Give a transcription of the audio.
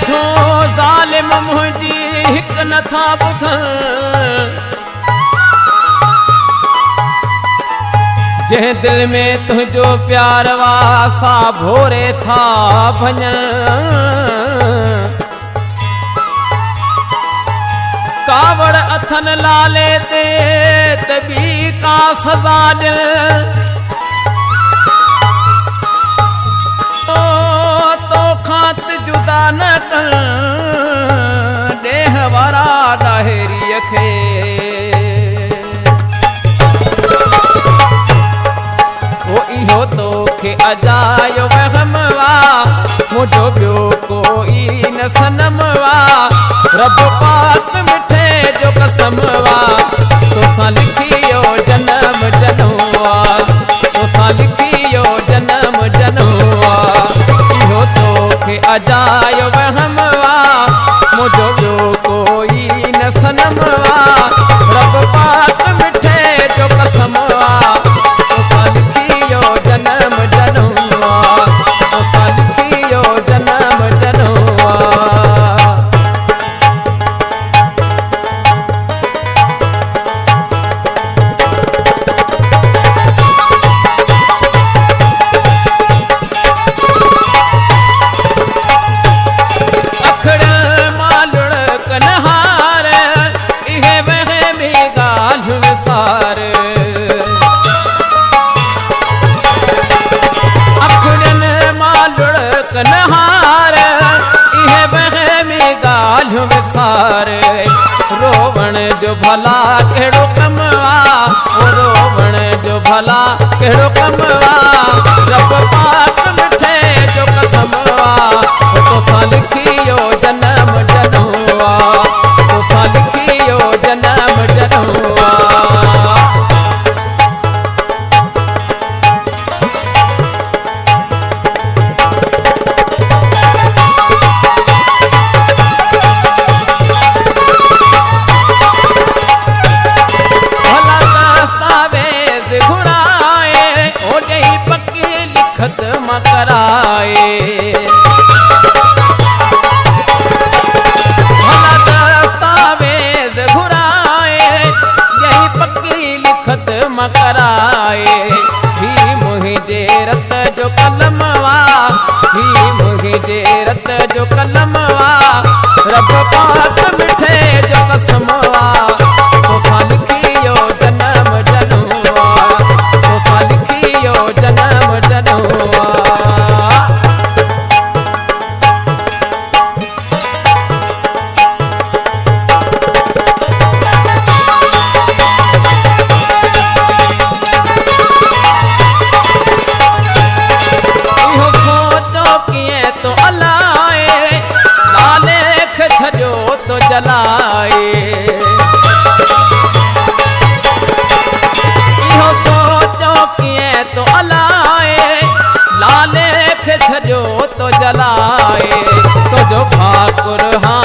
छो ज़ालिम मुंहिंजी हिकु नथा ॿुधनि जंहिं दिल में तुंहिंजो प्यार वासा भोरे था वञनि कावड़ अथन लाले ते त ॿी का सज़ा ॾिल जुदा न कर ॾेह वारा ॾाहेरीअ खे ओ इहो तोखे अजायो वहम वा मुंहिंजो ॿियो कोई न सनम वा रब पाक मिठे जो कसम वा तोसां लिखियो जनम जनवा तोसां लिखियो जनम जनवा इहो तोखे अजायो वहम वा मुंहिंजो ॿियो कोई न सनम वा रब पाक मिठे जो कसम वा तोसां लिखियो जनम जनवा तोसां लिखियो जनम जनवा रोवण जो भला कहिड़ो कम वा रोवण जो भला कहिड़ो कम वा रब पाक मिठे जो कसम वा तोसां लिखियो जनम जनवा तोसां लिखियो जनम जनवा कराए भला दस्तावेज घुराए यही पक्की लिखत मां कराए ही मुंहिंजे रत जो कलम वा ही मुंहिंजे रत जो कलम वा रब पाक मिठे जो कसम वा तोसां लिखियो जनम जनवा तोसां लिखियो जनम जनवा जलाए इहो सोचो कीअं तो अलाए लाले खे छॾियो तो जलाए तुंहिंजो भाकुर हा